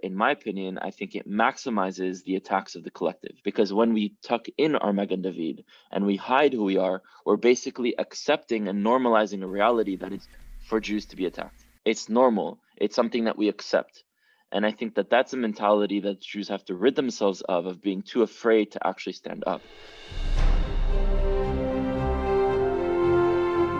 In my opinion, I think it maximizes the attacks of the collective, because when we tuck in our Magen David and we hide who we are, we're basically accepting and normalizing a reality that is for Jews to be attacked. It's normal. It's something that we accept. And I think that that's a mentality that Jews have to rid themselves of being too afraid to actually stand up.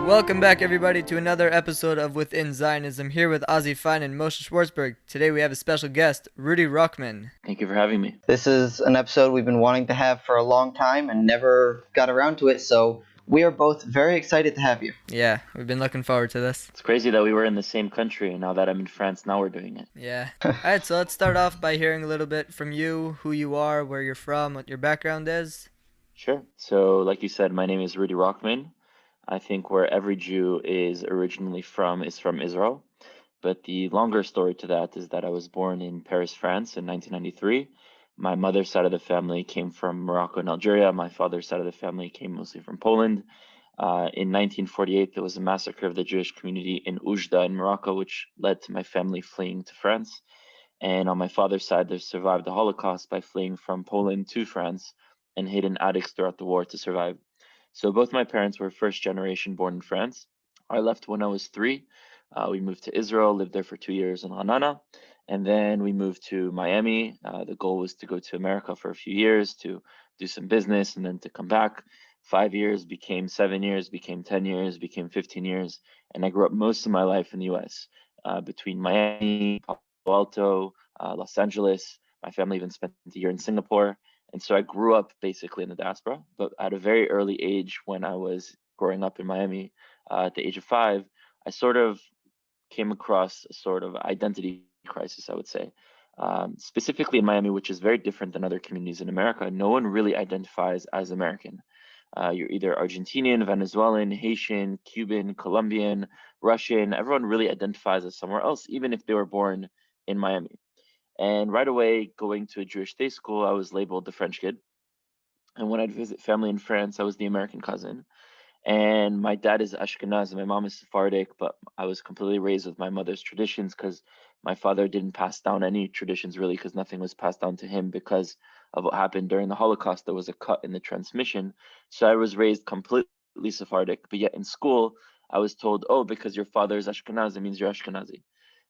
Welcome back, everybody, to another episode of Within Zionism, here with Ozzy Fine and Moshe Schwartzberg. Today we have a special guest, Rudy Rochman. Thank you for having me. This is an episode we've been wanting to have for a long time and never got around to it, so we are both very excited to have you. Yeah, we've been looking forward to this. It's crazy that we were in the same country, and now that I'm in France, now we're doing it. Yeah. All right, so let's start off by hearing a little bit from you, who you are, where you're from, what your background is. Sure. So, like you said, my name is Rudy Rochman. I think where every Jew is originally from is from Israel. But the longer story to that is that I was born in Paris, France in 1993. My mother's side of the family came from Morocco and Algeria. My father's side of the family came mostly from Poland. In 1948, there was a massacre of the Jewish community in Oujda in Morocco, which led to my family fleeing to France. And on my father's side, they survived the Holocaust by fleeing from Poland to France and hid in attics throughout the war to survive. So both my parents were first generation born in France. I left when I was 3. We moved to Israel, lived there for 2 years in Ra'anana, and then we moved to Miami. The goal was to go to America for a few years to do some business and then to come back. 5 years became 7 years, became 10 years, became 15 years, and I grew up most of my life in the U.S. Between Miami, Palo Alto, Los Angeles. My family even spent a year in Singapore. And so I grew up basically in the diaspora, but at a very early age, when I was growing up in Miami, at the age of 5, I sort of came across a sort of identity crisis, I would say. Specifically in Miami, which is very different than other communities in America, no one really identifies as American. You're either Argentinian, Venezuelan, Haitian, Cuban, Colombian, Russian. Everyone really identifies as somewhere else, even if they were born in Miami. And right away, going to a Jewish day school, I was labeled the French kid. And when I'd visit family in France, I was the American cousin. And my dad is Ashkenaz and my mom is Sephardic, but I was completely raised with my mother's traditions because my father didn't pass down any traditions really, because nothing was passed down to him because of what happened during the Holocaust. There was a cut in the transmission. So I was raised completely Sephardic, but yet in school, I was told, oh, because your father is Ashkenaz, it means you're Ashkenazi.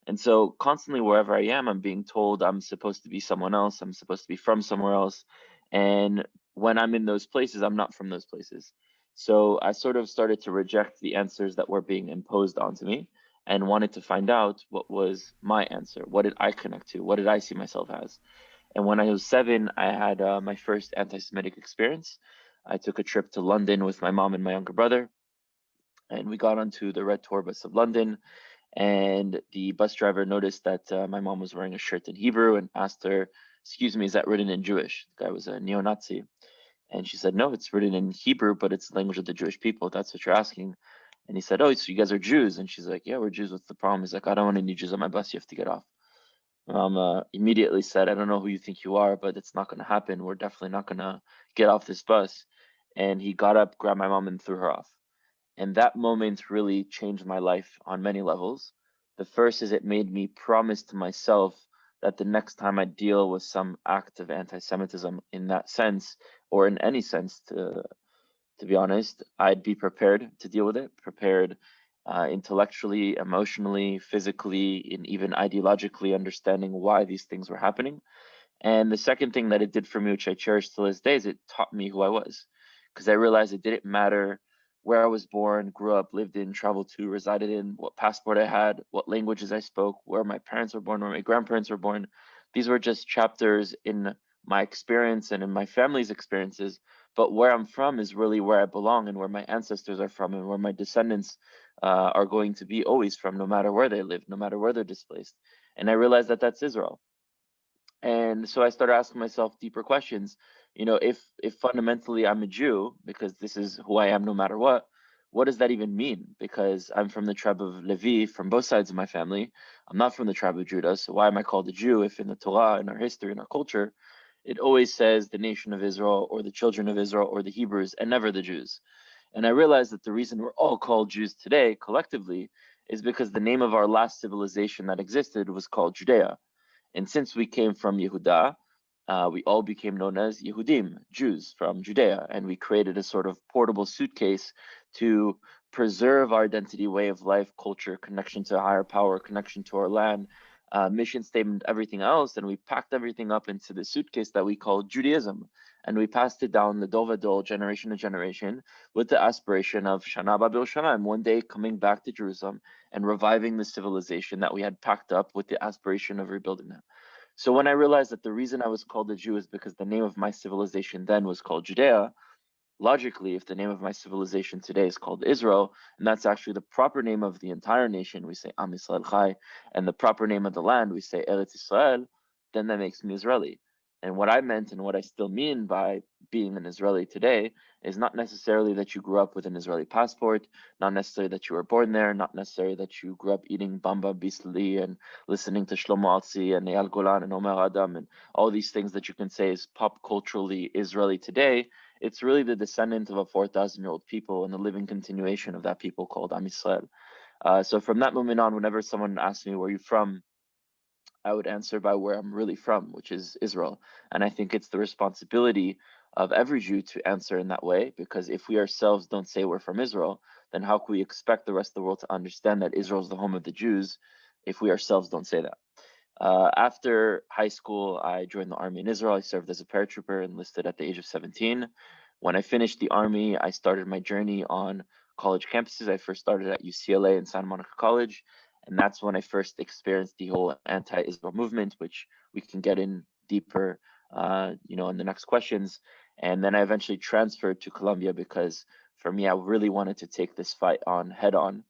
And so constantly wherever I am, I'm being told I'm supposed to be someone else. I'm supposed to be from somewhere else. And when I'm in those places, I'm not from those places. So I sort of started to reject the answers that were being imposed onto me and wanted to find out what was my answer. What did I connect to? What did I see myself as? And when I was 7, I had my first anti-Semitic experience. I took a trip to London with my mom and my younger brother, and we got onto the Red Tour bus of London. And the bus driver noticed that my mom was wearing a shirt in Hebrew and asked her, "Excuse me, is that written in Jewish?" The guy was a neo-Nazi. And she said, "No, it's written in Hebrew, but it's the language of the Jewish people. That's what you're asking." And he said, "Oh, so you guys are Jews?" And she's like, "Yeah, we're Jews. What's the problem?" He's like, "I don't want any Jews on my bus. You have to get off." Mom immediately said, "I don't know who you think you are, but it's not going to happen. We're definitely not going to get off this bus." And he got up, grabbed my mom, and threw her off. And that moment really changed my life on many levels. The first is it made me promise to myself that the next time I deal with some act of anti-Semitism in that sense, or in any sense, to be honest, I'd be prepared to deal with it, prepared intellectually, emotionally, physically, and even ideologically understanding why these things were happening. And the second thing that it did for me, which I cherish to this day, is it taught me who I was, because I realized it didn't matter where I was born, grew up, lived in, traveled to, resided in, what passport I had, what languages I spoke, where my parents were born, where my grandparents were born. These were just chapters in my experience and in my family's experiences. But where I'm from is really where I belong and where my ancestors are from and where my descendants are going to be always from, no matter where they live, no matter where they're displaced. And I realized that that's Israel. And so I started asking myself deeper questions. If fundamentally I'm a Jew, because this is who I am no matter what does that even mean? Because I'm from the tribe of Levi from both sides of my family. I'm not from the tribe of Judah. So why am I called a Jew if in the Torah, in our history, in our culture, it always says the nation of Israel or the children of Israel or the Hebrews and never the Jews? And I realized that the reason we're all called Jews today collectively is because the name of our last civilization that existed was called Judea. And since we came from Yehuda, we all became known as Yehudim, Jews from Judea, and we created a sort of portable suitcase to preserve our identity, way of life, culture, connection to a higher power, connection to our land, mission statement, everything else. And we packed everything up into the suitcase that we call Judaism. And we passed it down the dol, generation to generation, with the aspiration of Shana B'Yerushalayim, one day coming back to Jerusalem and reviving the civilization that we had packed up, with the aspiration of rebuilding that. So when I realized that the reason I was called a Jew is because the name of my civilization then was called Judea, logically, if the name of my civilization today is called Israel, and that's actually the proper name of the entire nation, we say Am Yisrael Chai, and the proper name of the land, we say Eretz Israel, then that makes me Israeli. And what I meant and what I still mean by being an Israeli today is not necessarily that you grew up with an Israeli passport, not necessarily that you were born there, not necessarily that you grew up eating bamba bisli and listening to Shlomo Atzi and Eyal Golan and Omer Adam and all these things that you can say is pop culturally Israeli today. It's really the descendant of a 4,000-year-old people and the living continuation of that people called Am Yisrael. So from that moment on, whenever someone asks me, where are you from? I would answer by where I'm really from, which is Israel. And I think it's the responsibility of every Jew to answer in that way, because if we ourselves don't say we're from Israel, then how can we expect the rest of the world to understand that Israel is the home of the Jews if we ourselves don't say that? After high school, I joined the army in Israel. I served as a paratrooper, enlisted at the age of 17. When I finished the army, I started my journey on college campuses. I first started at UCLA and Santa Monica College, and that's when I first experienced the whole anti-Israel movement, which we can get in deeper, in the next questions. And then I eventually transferred to Columbia because for me, I really wanted to take this fight on head on,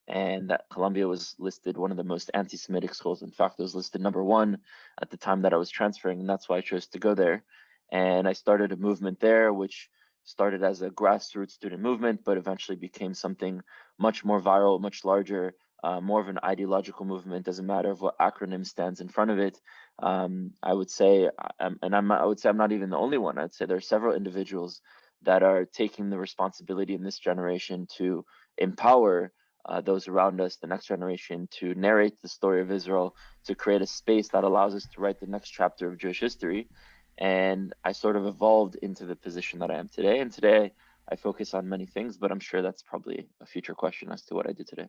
and that Columbia was listed one of the most anti-Semitic schools. In fact, it was listed number one at the time that I was transferring, and that's why I chose to go there. And I started a movement there, which started as a grassroots student movement, but eventually became something much more viral, much larger, more of an ideological movement. Doesn't matter of what acronym stands in front of it. I would say, I would say I'm not even the only one. I'd say there are several individuals that are taking the responsibility in this generation to empower those around us, the next generation, to narrate the story of Israel, to create a space that allows us to write the next chapter of Jewish history. And I sort of evolved into the position that I am today. And today I focus on many things, but I'm sure that's probably a future question as to what I did today.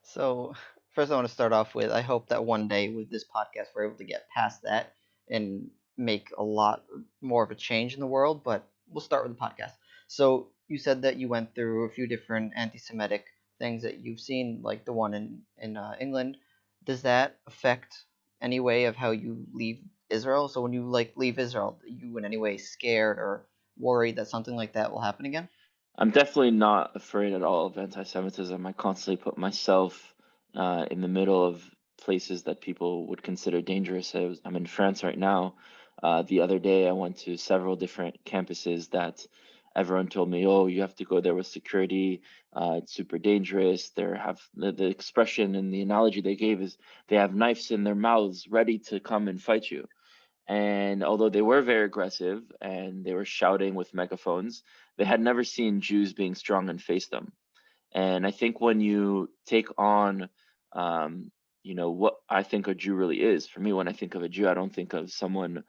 So, first, I want to start off with I hope that one day with this podcast we're able to get past that and make a lot more of a change in the world. But we'll start with the podcast. So, you said that you went through a few different anti-Semitic things that you've seen, like the one in England. Does that affect any way of how you leave Israel? So, when you leave Israel, are you in any way scared or worried that something like that will happen again? I'm definitely not afraid at all of anti-Semitism. I constantly put myself in the middle of places that people would consider dangerous. I'm in France right now. The other day, I went to several different campuses that everyone told me, "Oh, you have to go there with security. It's super dangerous." The expression and the analogy they gave is they have knives in their mouths ready to come and fight you. And although they were very aggressive and they were shouting with megaphones, they had never seen Jews being strong and face them. And I think when you take on, what I think a Jew really is, for me, when I think of a Jew, I don't think of someone,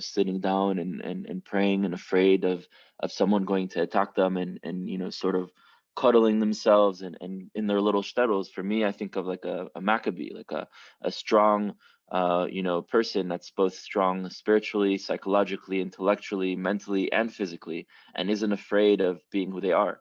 sitting down and praying and afraid of someone going to attack them and sort of cuddling themselves and in their little shtetls. For me, I think of like a Maccabee, like a strong, person that's both strong spiritually, psychologically, intellectually, mentally, and physically, and isn't afraid of being who they are.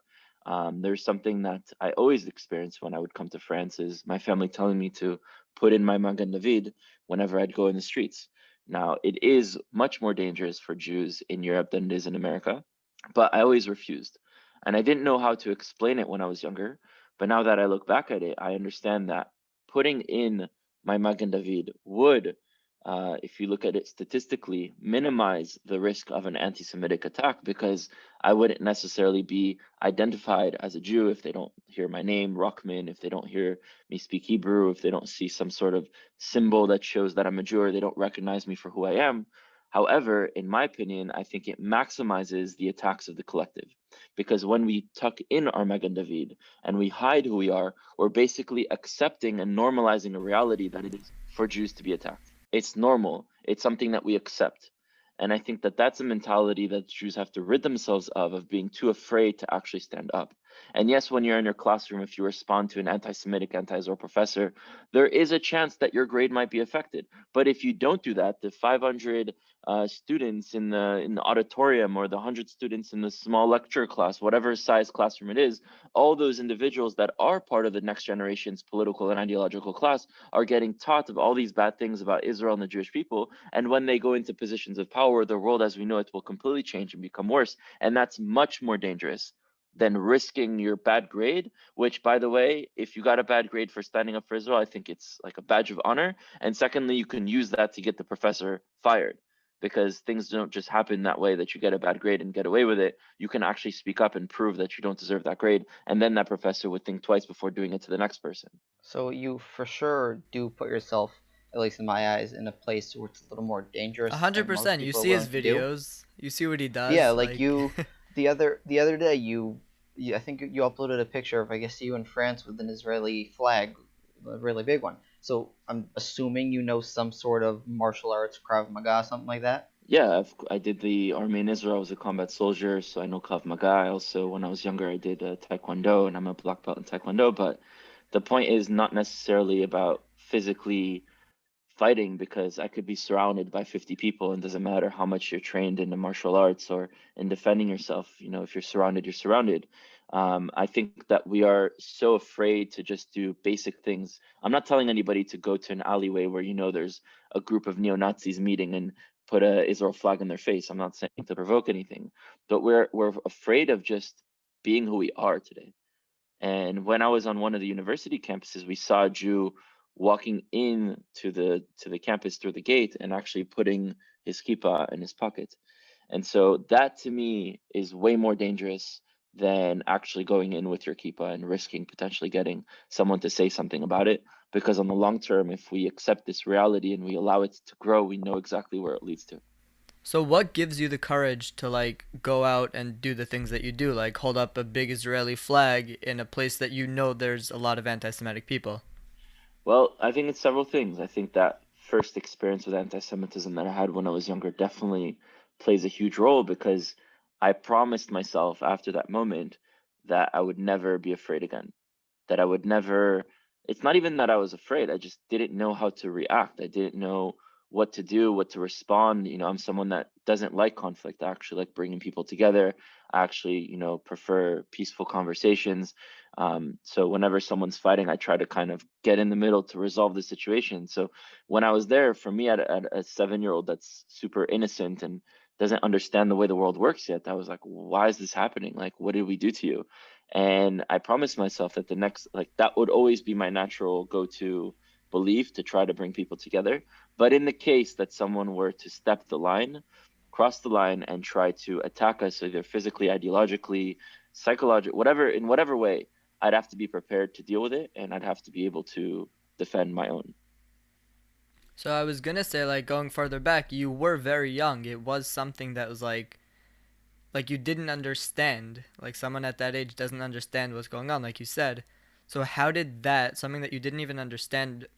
There's something that I always experienced when I would come to France is my family telling me to put in my Magen David whenever I'd go in the streets. Now, it is much more dangerous for Jews in Europe than it is in America, but I always refused. And I didn't know how to explain it when I was younger, but now that I look back at it, I understand that putting in my Magen David would, if you look at it statistically, minimize the risk of an anti-Semitic attack, because I wouldn't necessarily be identified as a Jew if they don't hear my name, Rochman, if they don't hear me speak Hebrew, if they don't see some sort of symbol that shows that I'm a Jew, or they don't recognize me for who I am. However, in my opinion, I think it maximizes the attacks of the collective. Because when we tuck in our Magen David and we hide who we are, we're basically accepting and normalizing a reality that it is for Jews to be attacked. It's normal. It's something that we accept. And I think that that's a mentality that Jews have to rid themselves of being too afraid to actually stand up. And yes, when you're in your classroom, if you respond to an anti-Semitic, anti-Israel professor, there is a chance that your grade might be affected. But if you don't do that, the 500 students in the auditorium, or the 100 students in the small lecture class, whatever size classroom it is, all those individuals that are part of the next generation's political and ideological class are getting taught of all these bad things about Israel and the Jewish people. And when they go into positions of power, the world as we know it will completely change and become worse. And that's much more dangerous than risking your bad grade, which, by the way, if you got a bad grade for standing up for Israel, I think it's like a badge of honor. And secondly, you can use that to get the professor fired, because things don't just happen that way, that you get a bad grade and get away with it. You can actually speak up and prove that you don't deserve that grade, and then that professor would think twice before doing it to the next person. So you for sure do put yourself, at least in my eyes, in a place where it's a little more A dangerous hundred than most percent. You people are see his willing to do. videos. You see what he Yeah, does. like Like, you, the other day you I think you uploaded a picture of, I guess, you in France with an Israeli flag, a really big one. So I'm assuming you know some sort of martial arts, Krav Maga, something like that. Yeah, I did the army in Israel. I was a combat soldier, so I know Krav Maga. I also, when I was younger, I did Taekwondo, and I'm a black belt in Taekwondo. But the point is not necessarily about physically fighting, because I could be surrounded by 50 people, and it doesn't matter how much you're trained in the martial arts or in defending yourself. If you're surrounded, you're surrounded. I think that we are so afraid to just do basic things. I'm not telling anybody to go to an alleyway where there's a group of neo-Nazis meeting and put a Israel flag in their face. I'm not saying to provoke anything, but we're afraid of just being who we are today. And when I was on one of the university campuses, we saw a Jew walking in to the campus through the gate and actually putting his kippah in his pocket. And so that to me is way more dangerous than actually going in with your kippah and risking potentially getting someone to say something about it. Because on the long term, if we accept this reality and we allow it to grow, we know exactly where it leads to. so what gives you the courage to like go out and do the things that you do, like hold up a big Israeli flag in a place that you know there's a lot of anti-Semitic people? Well, I think it's several things. I think that first experience with anti-Semitism that I had when I was younger definitely plays a huge role, because I promised myself after that moment that I would never be afraid again, that I would never, it's not even that I was afraid, I just didn't know how to react. I didn't know what to do, what to respond. I'm someone that doesn't like conflict. I actually like bringing people together. I actually, prefer peaceful conversations. So whenever someone's fighting, I try to kind of get in the middle to resolve the situation. So when I was there, for me, at a 7-year-old that's super innocent and doesn't understand the way the world works yet, I was like, why is this happening? Like, what did we do to you? And I promised myself that the next, like, that would always be my natural go-to belief, to try to bring people together. But in the case that someone were to step the line, cross the line, and try to attack us, either physically, ideologically, psychologically, whatever, in whatever way, I'd have to be prepared to deal with it, and I'd have to be able to defend my own. So I was gonna say, like, going further back, you were very young. It was something that was like you didn't understand. Like someone at that age doesn't understand what's going on, like you said. So how did that, something that you didn't even understand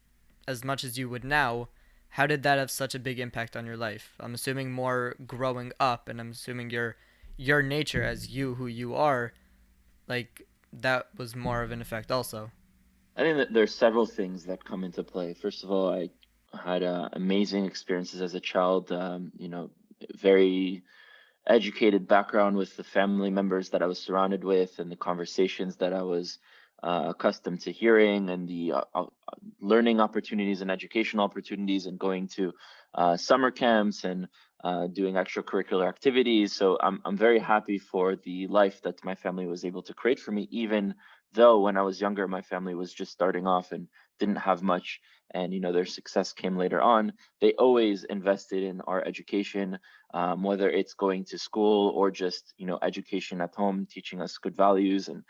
as much as you would now, how did that have such a big impact on your life? I'm assuming more growing up, and I'm assuming your nature as you who you are, like that was more of an effect also. I think that there's several things that come into play. First of all, I had amazing experiences as a child. Very educated background with the family members that I was surrounded with, and the conversations that I was accustomed to hearing, and the learning opportunities and educational opportunities, and going to summer camps, and doing extracurricular activities. So I'm very happy for the life that my family was able to create for me, even though when I was younger, my family was just starting off and didn't have much. And their success came later on. They always invested in our education, whether it's going to school or just education at home, teaching us good values, and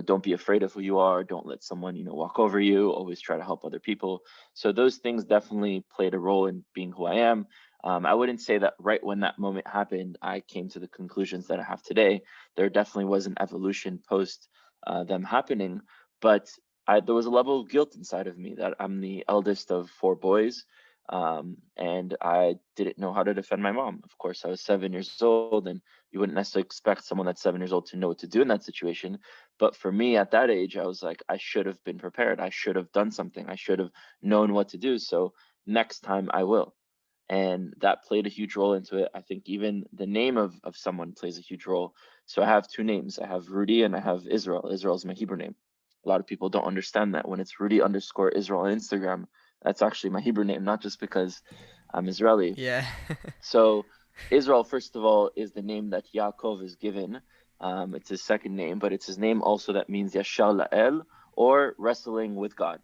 don't be afraid of who you are, don't let someone walk over you, always try to help other people. So those things definitely played a role in being who I am. I wouldn't say that right when that moment happened I came to the conclusions that I have today. There definitely was an evolution post them happening, but there was a level of guilt inside of me that I'm the eldest of four boys. And I didn't know how to defend my mom. Of course, I was 7 years old, and you wouldn't necessarily expect someone that's 7 years old to know what to do in that situation. But for me at that age, I was like, I should have been prepared. I should have done something. I should have known what to do. So next time I will. And that played a huge role into it. I think even the name of someone plays a huge role. So I have two names. I have Rudy and I have Israel. Israel is my Hebrew name. A lot of people don't understand that when it's Rudy underscore Israel on Instagram, that's actually my Hebrew name, not just because I'm Israeli. Yeah. So Israel, first of all, is the name that Yaakov is given. It's his second name, but it's his name also that means Yashar La'el, or wrestling with God.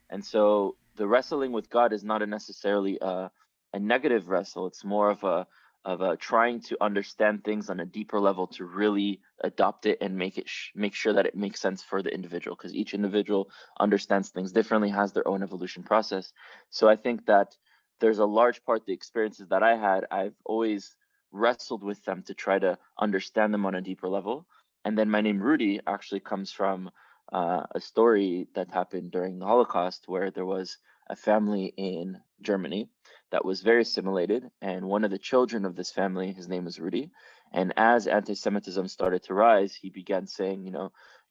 And so the wrestling with God is not necessarily a negative wrestle. It's more of a trying to understand things on a deeper level to really adopt it and make sure that it makes sense for the individual, because each individual understands things differently, has their own evolution process. So I think that there's a large part, the experiences that I had, I've always wrestled with them to try to understand them on a deeper level. And then my name Rudy actually comes from a story that happened during the Holocaust, where there was a family in Germany that was very assimilated, and one of the children of this family, his name was Rudy. And as anti-Semitism started to rise, he began saying,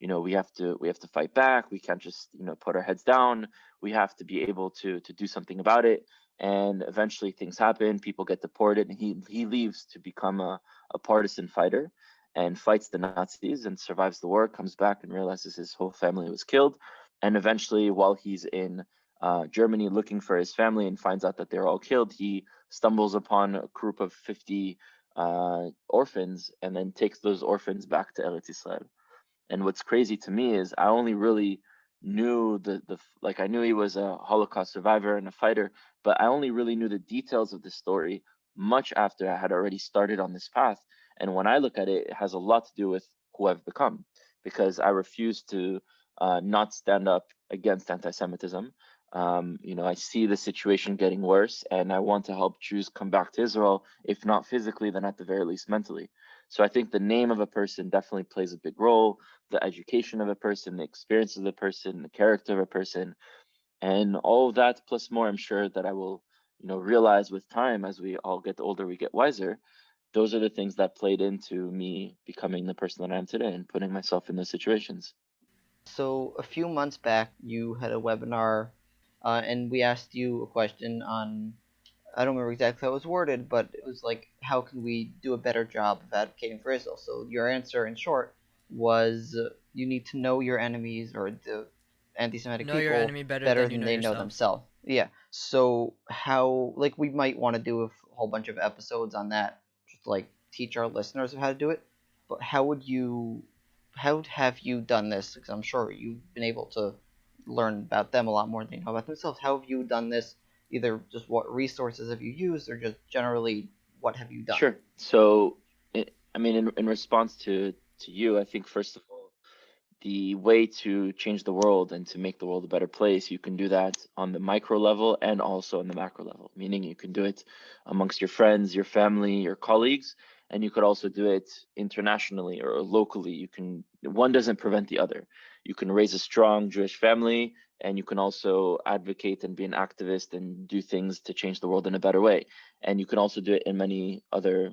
we have to fight back. We can't just put our heads down. We have to be able to do something about it. And eventually things happen. People get deported, and he leaves to become a partisan fighter and fights the Nazis and survives the war, comes back and realizes his whole family was killed. And eventually, while he's in Germany looking for his family and finds out that they're all killed, he stumbles upon a group of 50 orphans and then takes those orphans back to Eretz Israel. And what's crazy to me is I only really knew the like I knew he was a Holocaust survivor and a fighter, but I only really knew the details of the story much after I had already started on this path. And when I look at it, it has a lot to do with who I've become, because I refuse to not stand up against anti-Semitism. I see the situation getting worse, and I want to help Jews come back to Israel, if not physically, then at the very least mentally. So I think the name of a person definitely plays a big role, the education of a person, the experience of the person, the character of a person, and all of that plus more. I'm sure that I will, realize with time, as we all get older, we get wiser. Those are the things that played into me becoming the person that I am today and putting myself in those situations. So a few months back, you had a webinar, and we asked you a question on, I don't remember exactly how it was worded, but it was like, how can we do a better job of advocating for Israel? So your answer, in short, was you need to know your enemies or the anti-Semitic Know your people enemy better better than you than know they know yourself. themselves. Yeah. So how, like, we might want to do a whole bunch of episodes on that, just like teach our listeners how to do it. But how have you done this? Because I'm sure you've been able to learn about them a lot more than they know about themselves. How have you done this? Either just what resources have you used, or just generally what have you done? Sure. So, I mean, in response to you, I think first of all, the way to change the world and to make the world a better place, you can do that on the micro level and also on the macro level, meaning you can do it amongst your friends, your family, your colleagues, and you could also do it internationally or locally. One doesn't prevent the other. You can raise a strong Jewish family, and you can also advocate and be an activist and do things to change the world in a better way. And you can also do it in many other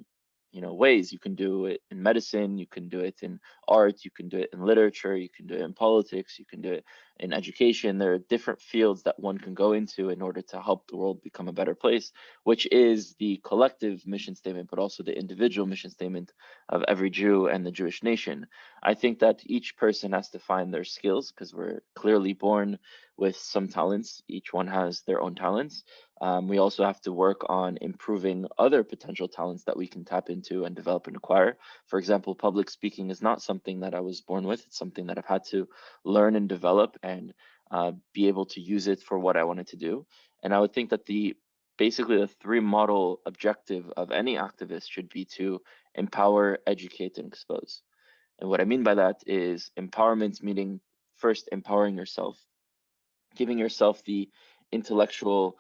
ways. You can do it in medicine, you can do it in art, you can do it in literature, you can do it in politics, you can do it in education. There are different fields that one can go into in order to help the world become a better place, which is the collective mission statement, but also the individual mission statement of every Jew and the Jewish nation. I think that each person has to find their skills, because we're clearly born with some talents. Each one has their own talents. We also have to work on improving other potential talents that we can tap into and develop and acquire. For example, public speaking is not something that I was born with. It's something that I've had to learn and develop and be able to use it for what I wanted to do. And I would think that basically the three model objective of any activist should be to empower, educate, and expose. And what I mean by that is empowerment, meaning first empowering yourself, giving yourself the intellectual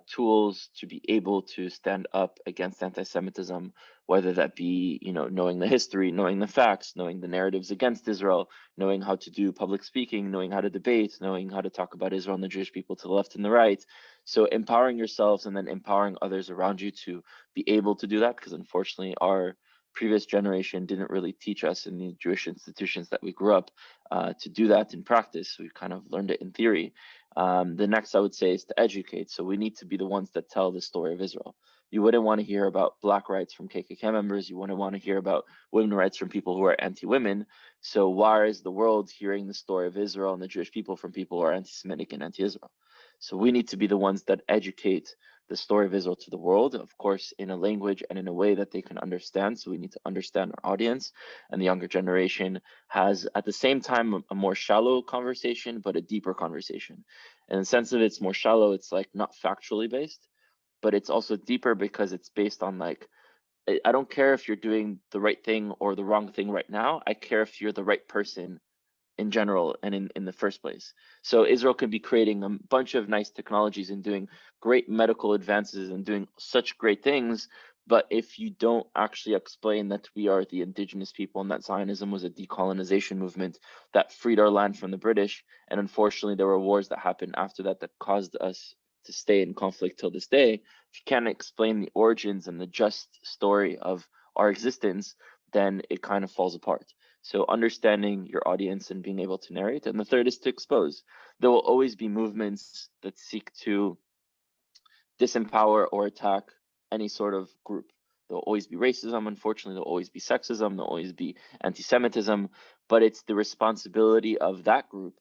tools to be able to stand up against anti-Semitism, whether that be, knowing the history, knowing the facts, knowing the narratives against Israel, knowing how to do public speaking, knowing how to debate, knowing how to talk about Israel and the Jewish people to the left and the right. So empowering yourselves and then empowering others around you to be able to do that, because unfortunately our previous generation didn't really teach us in the Jewish institutions that we grew up to do that in practice. We kind of learned it in theory. The next I would say is to educate. So we need to be the ones that tell the story of Israel. You wouldn't want to hear about Black rights from KKK members. You wouldn't want to hear about women rights from people who are anti-women. So why is the world hearing the story of Israel and the Jewish people from people who are anti-Semitic and anti-Israel? So we need to be the ones that educate the story of Israel to the world, of course, in a language and in a way that they can understand. So we need to understand our audience, and the younger generation has, at the same time, a more shallow conversation, but a deeper conversation. And in the sense of it's more shallow, it's like not factually based, but it's also deeper because it's based on like, I don't care if you're doing the right thing or the wrong thing right now. I care if you're the right person in general and in the first place. So Israel could be creating a bunch of nice technologies and doing great medical advances and doing such great things. But if you don't actually explain that we are the indigenous people and that Zionism was a decolonization movement that freed our land from the British, and unfortunately there were wars that happened after that that caused us to stay in conflict till this day, if you can't explain the origins and the just story of our existence, then it kind of falls apart. So understanding your audience and being able to narrate. And the third is to expose. There will always be movements that seek to disempower or attack any sort of group. There'll always be racism, unfortunately, there'll always be sexism, there'll always be anti-Semitism, but it's the responsibility of that group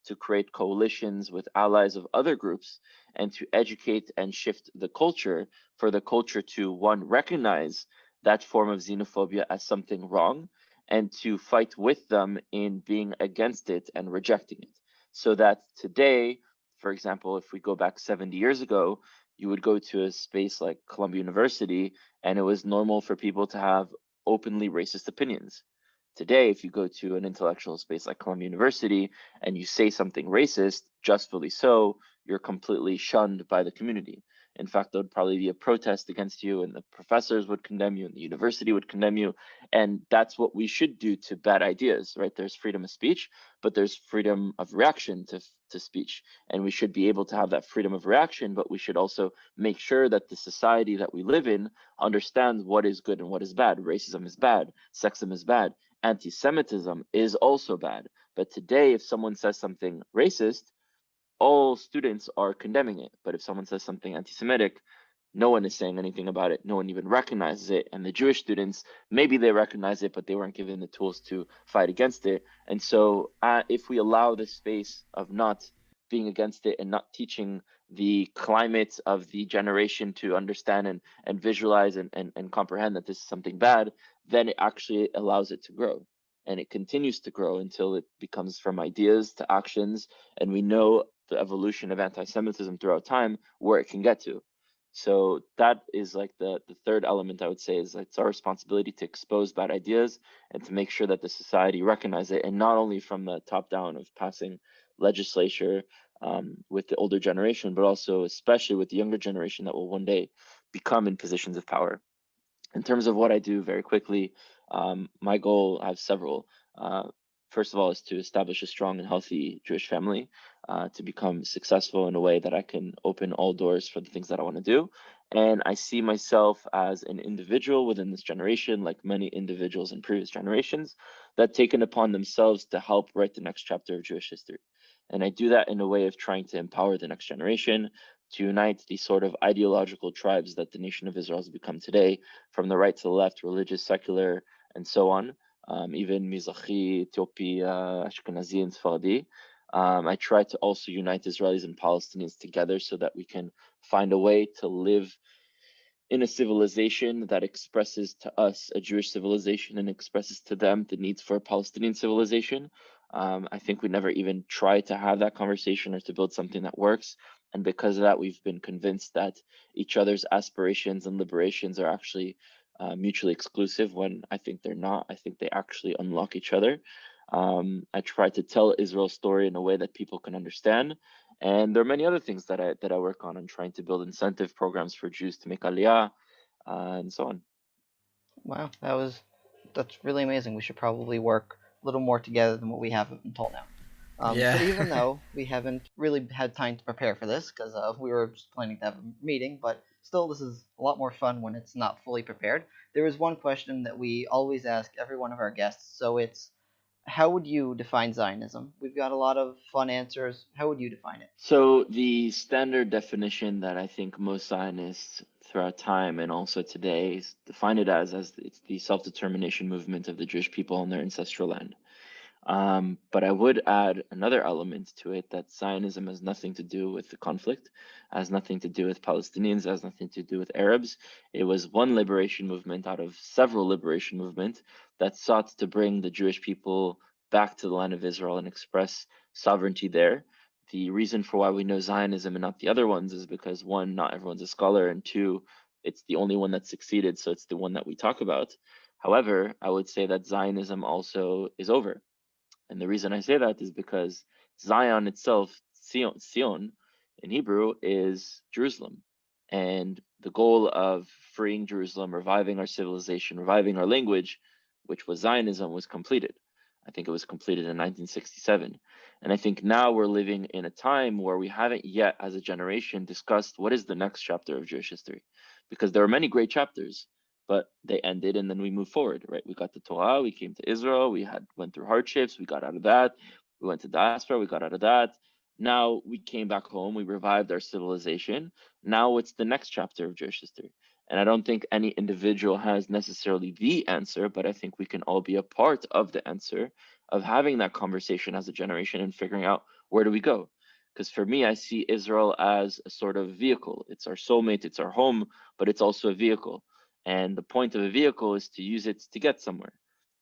to create coalitions with allies of other groups and to educate and shift the culture for the culture to, one, recognize that form of xenophobia as something wrong and to fight with them in being against it and rejecting it. So that today, for example, if we go back 70 years ago, you would go to a space like Columbia University, and it was normal for people to have openly racist opinions. Today, if you go to an intellectual space like Columbia University and you say something racist, justly so, you're completely shunned by the community. In fact, there would probably be a protest against you, and the professors would condemn you, and the university would condemn you. And that's what we should do to bad ideas, right? There's freedom of speech, but there's freedom of reaction to speech. And we should be able to have that freedom of reaction, but we should also make sure that the society that we live in understands what is good and what is bad. Racism is bad, sexism is bad, anti-Semitism is also bad. But today, if someone says something racist, all students are condemning it. But if someone says something anti-Semitic, no one is saying anything about it. No one even recognizes it. And the Jewish students, maybe they recognize it, but they weren't given the tools to fight against it. And so if we allow this space of not being against it and not teaching the climate of the generation to understand and visualize and comprehend that this is something bad, then it actually allows it to grow. And it continues to grow until it becomes from ideas to actions. And we know the evolution of anti-Semitism throughout time, where it can get to. So that is like the third element I would say is it's our responsibility to expose bad ideas and to make sure that the society recognize it, and not only from the top down of passing legislature with the older generation, but also especially with the younger generation that will one day become in positions of power. In terms of what I do, very quickly, my goal, I have several. First of all, is to establish a strong and healthy Jewish family, to become successful in a way that I can open all doors for the things that I want to do. And I see myself as an individual within this generation, like many individuals in previous generations, that taken upon themselves to help write the next chapter of Jewish history. And I do that in a way of trying to empower the next generation, to unite these sort of ideological tribes that the nation of Israel has become today, from the right to the left, religious, secular, and so on, even Mizrahi, Ethiopia, Ashkenazi, and Sephardi. I try to also unite Israelis and Palestinians together so that we can find a way to live in a civilization that expresses to us a Jewish civilization and expresses to them the needs for a Palestinian civilization. I think we never even try to have that conversation or to build something that works. And because of that, we've been convinced that each other's aspirations and liberations are actually mutually exclusive, when I think they're not. I think they actually unlock each other. I try to tell Israel's story in a way that people can understand, and there are many other things that I work on. I'm trying to build incentive programs for Jews to make Aliyah, and so on. Wow, that's really amazing. We should probably work a little more together than what we have until now. Yeah. But even though we haven't really had time to prepare for this, because we were just planning to have a meeting, but still, this is a lot more fun when it's not fully prepared. There is one question that we always ask every one of our guests, so it's how would you define Zionism? We've got a lot of fun answers. How would you define it? So the standard definition that I think most Zionists throughout time and also today define it as it's the self-determination movement of the Jewish people on their ancestral land. But I would add another element to it that Zionism has nothing to do with the conflict, has nothing to do with Palestinians, has nothing to do with Arabs. It was one liberation movement out of several liberation movements that sought to bring the Jewish people back to the land of Israel and express sovereignty there. The reason for why we know Zionism and not the other ones is because one, not everyone's a scholar, and two, it's the only one that succeeded, so it's the one that we talk about. However, I would say that Zionism also is over, and the reason I say that is because Zion itself, Sion in Hebrew, is Jerusalem. And the goal of freeing Jerusalem, reviving our civilization, reviving our language, which was Zionism, was completed. I think it was completed in 1967. And I think now we're living in a time where we haven't yet, as a generation, discussed what is the next chapter of Jewish history. Because there are many great chapters, but they ended and then we moved forward, right? We got the Torah, we came to Israel, we had went through hardships, we got out of that, we went to diaspora, we got out of that. Now we came back home, we revived our civilization. Now it's the next chapter of Jewish history. And I don't think any individual has necessarily the answer, but I think we can all be a part of the answer of having that conversation as a generation and figuring out where do we go. Because for me, I see Israel as a sort of vehicle. It's our soulmate, it's our home, but it's also a vehicle. And the point of a vehicle is to use it to get somewhere.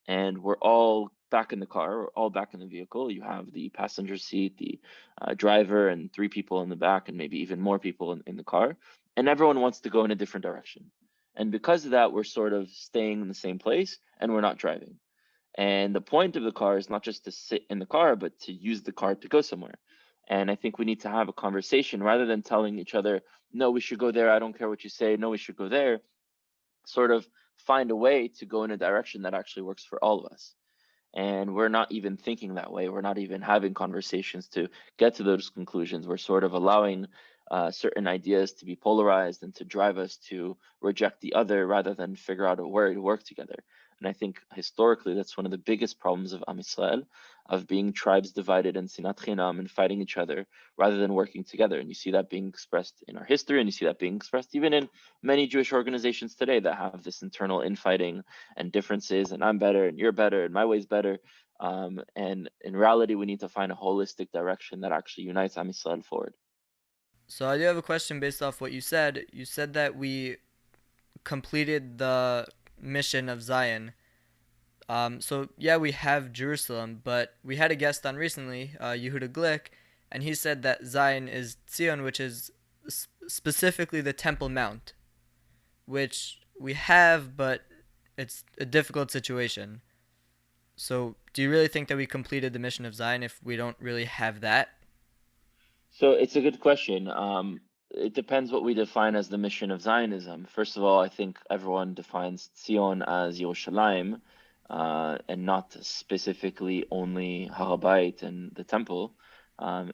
And we're all back in the car, we're all back in the vehicle. You have the passenger seat, the driver, and three people in the back, and maybe even more people in the car. And everyone wants to go in a different direction. And because of that, we're sort of staying in the same place and we're not driving. And the point of the car is not just to sit in the car, but to use the car to go somewhere. And I think we need to have a conversation rather than telling each other, no, we should go there. I don't care what you say. No, we should go there. Sort of find a way to go in a direction that actually works for all of us. And we're not even thinking that way. We're not even having conversations to get to those conclusions. We're sort of allowing certain ideas to be polarized and to drive us to reject the other rather than figure out a way to work together. And I think historically that's one of the biggest problems of Am Yisrael, of being tribes divided and sinat chinam and fighting each other rather than working together. And you see that being expressed in our history, and you see that being expressed even in many Jewish organizations today that have this internal infighting and differences, and I'm better and you're better and my way's better. And in reality, we need to find a holistic direction that actually unites Am Yisrael forward. So I do have a question based off what you said. You said that we completed the mission of Zion. So yeah, we have Jerusalem, but we had a guest on recently, Yehuda Glick, and he said that Zion is Zion, which is specifically the Temple Mount, which we have, but it's a difficult situation. So, do you really think that we completed the mission of Zion if we don't really have that? So it's a good question. It depends what we define as the mission of Zionism. First of all, I think everyone defines Zion as Yerushalayim, and not specifically only Har HaBayit and the temple.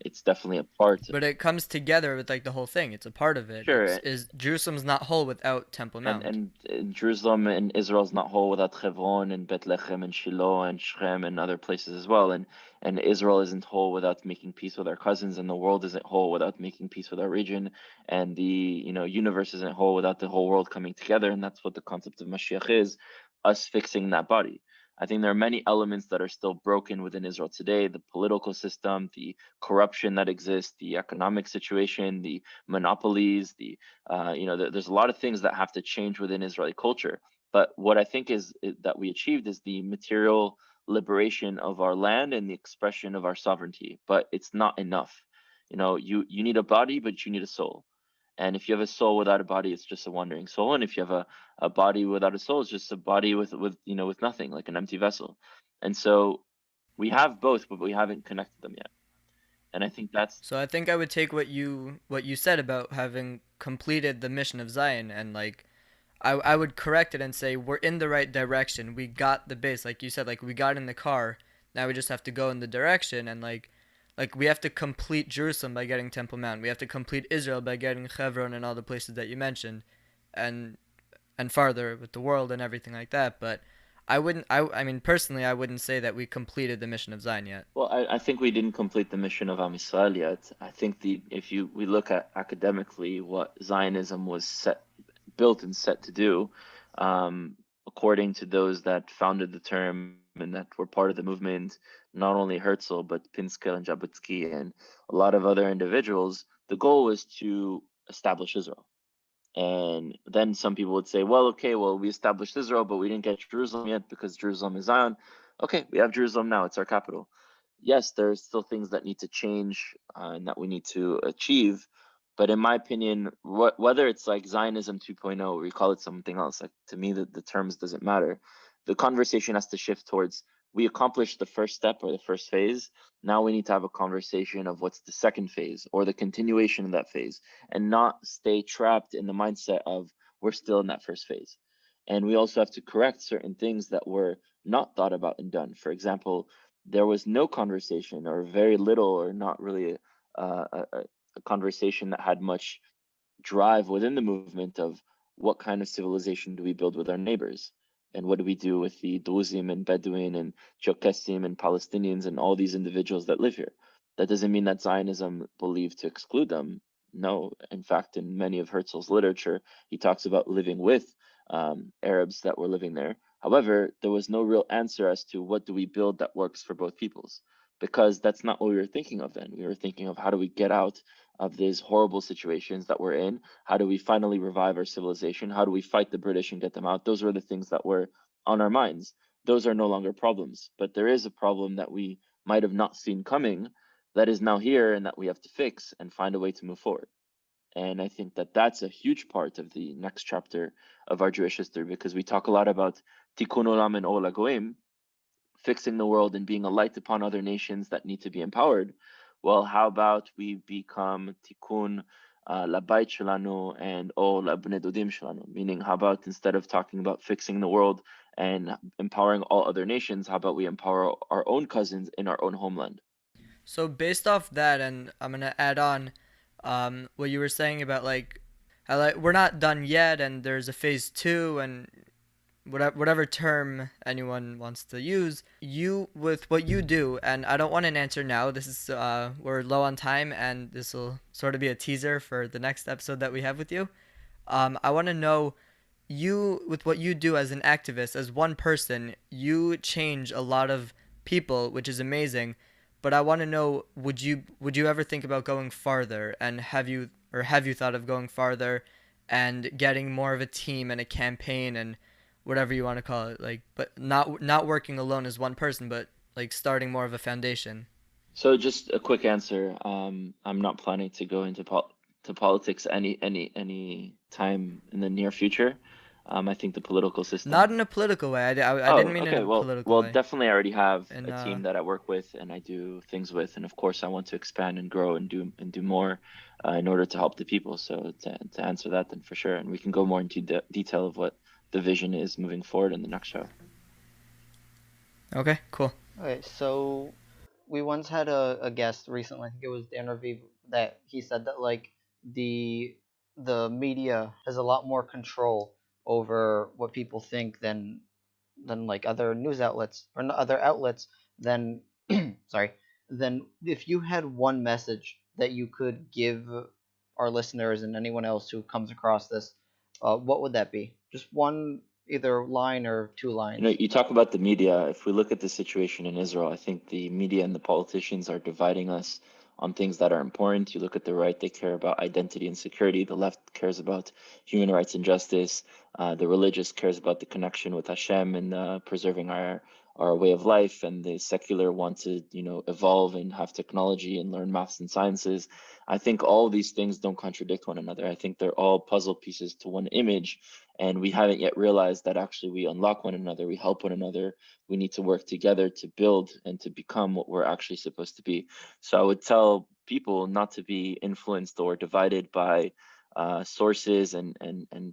It's definitely a part. But it comes together with like the whole thing. It's a part of it. It's Sure, is Jerusalem's not whole without Temple and Mount. and Jerusalem and Israel is not whole without Hebron and Bethlehem and Shiloh and Shechem and other places as well. And Israel isn't whole without making peace with our cousins, and the world isn't whole without making peace with our region, and the universe isn't whole without the whole world coming together. And that's what the concept of Mashiach is, us fixing that body. I think there are many elements that are still broken within Israel today: the political system, the corruption that exists, the economic situation, the monopolies, the there's a lot of things that have to change within Israeli culture. But what I think is that we achieved is the material liberation of our land and the expression of our sovereignty. But it's not enough. You need a body, but you need a soul. And if you have a soul without a body, it's just a wandering soul. And if you have a body without a soul, it's just a body with nothing, like an empty vessel. And so we have both, but we haven't connected them yet. And I think that's So I think I would take what you said about having completed the mission of Zion, and like I would correct it and say we're in the right direction. We got the base, like you said, like we got in the car. Now we just have to go in the direction, and like Like we have to complete Jerusalem by getting Temple Mount. We have to complete Israel by getting Hebron and all the places that you mentioned, and farther with the world and everything like that. But I wouldn't. I mean, personally, I wouldn't say that we completed the mission of Zion yet. Well, I think we didn't complete the mission of Am Yisrael yet. I think if we look at academically what Zionism was built and set to do, according to those that founded the term and that were part of the movement, not only Herzl but Pinsker and Jabotinsky and a lot of other individuals, the goal was to establish Israel. And then some people would say, well, okay, well, we established Israel, but we didn't get Jerusalem yet because Jerusalem is Zion. Okay, we have Jerusalem now. It's our capital. Yes, there's still things that need to change and that we need to achieve. But in my opinion, whether it's like Zionism 2.0 or we call it something else, like to me, the terms doesn't matter. The conversation has to shift towards we accomplished the first step or the first phase. Now we need to have a conversation of what's the second phase or the continuation of that phase and not stay trapped in the mindset of we're still in that first phase. And we also have to correct certain things that were not thought about and done. For example, there was no conversation or very little or not really a conversation that had much drive within the movement of what kind of civilization do we build with our neighbors and what do we do with the Druzim and Bedouin and Cherkessim and Palestinians and all these individuals that live here. That doesn't mean that Zionism believed to exclude them. No, in fact, in many of Herzl's literature, he talks about living with Arabs that were living there. However, there was no real answer as to what do we build that works for both peoples, because that's not what we were thinking of then. We were thinking of how do we get out of these horrible situations that we're in? How do we finally revive our civilization? How do we fight the British and get them out? Those were the things that were on our minds. Those are no longer problems, but there is a problem that we might have not seen coming that is now here and that we have to fix and find a way to move forward. And I think that that's a huge part of the next chapter of our Jewish history, because we talk a lot about tikkun olam and ol hagoyim, fixing the world and being a light upon other nations that need to be empowered. Well, how about we become tikkun labait shelanu and ol labnei dodim shelanu? Meaning, how about instead of talking about fixing the world and empowering all other nations, how about we empower our own cousins in our own homeland? So based off that, and I'm gonna add on, what you were saying about like, how like we're not done yet, and there's a phase two, and whatever term anyone wants to use, you with what you do, and I don't want an answer now. This is we're low on time, and this will sort of be a teaser for the next episode that we have with you. I want to know you with what you do as an activist, as one person, you change a lot of people, which is amazing. But I want to know, would you ever think about going farther, and have you thought of going farther and getting more of a team and a campaign and whatever you want to call it, like, but not working alone as one person, but like starting more of a foundation. So just a quick answer. I'm not planning to go into politics any time in the near future. I think the political system. Not in a political way. I Oh, didn't mean in okay. a Well, political well, way. definitely I already have And a team that I work with and I do things with, and of course I want to expand and grow and do more in order to help the people. So to answer that, then for sure, and we can go more into detail of what the vision is moving forward in the next show. okay, cool. Okay, so we once had a guest recently. I think it was Dan Raviv that he said that like the the media has a lot more control over what people think than like other news outlets or other outlets than sorry, then if you had one message that you could give our listeners and anyone else who comes across this, what would that be? Just one, either line or two You know, lines. you talk about the media. If we look at the situation in Israel, I think the media and the politicians are dividing us on things that are important. You look at the right, they care about identity and security. The left cares about human rights and justice. The religious cares about the connection with Hashem and preserving our way of life. And the secular want to, evolve and have technology and learn maths and sciences. I think all these things don't contradict one another. I think they're all puzzle pieces to one image, and we haven't yet realized that actually we unlock one another, we help one another, we need to work together to build and to become what we're actually supposed to be. So I would tell people not to be influenced or divided by sources and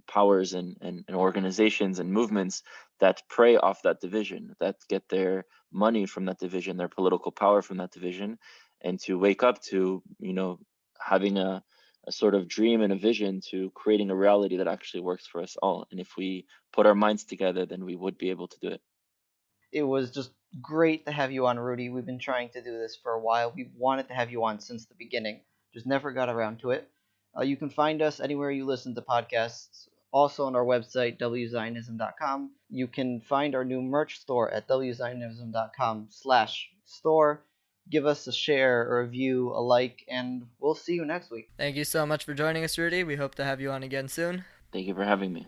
powers and organizations and movements that prey off that division, that get their money from that division, their political power from that division, and to wake up to, having a sort of dream and a vision to creating a reality that actually works for us all. And if we put our minds together, then we would be able to do it. It was just great to have you on, Rudy. We've been trying to do this for a while. We wanted to have you on since the beginning, just never got around to it. You can find us anywhere you listen to podcasts, also on our website, wzionism.com. You can find our new merch store at wzionism.com/store. Give us a share, a review, a like, and we'll see you next week. Thank you so much for joining us, Rudy. We hope to have you on again soon. Thank you for having me.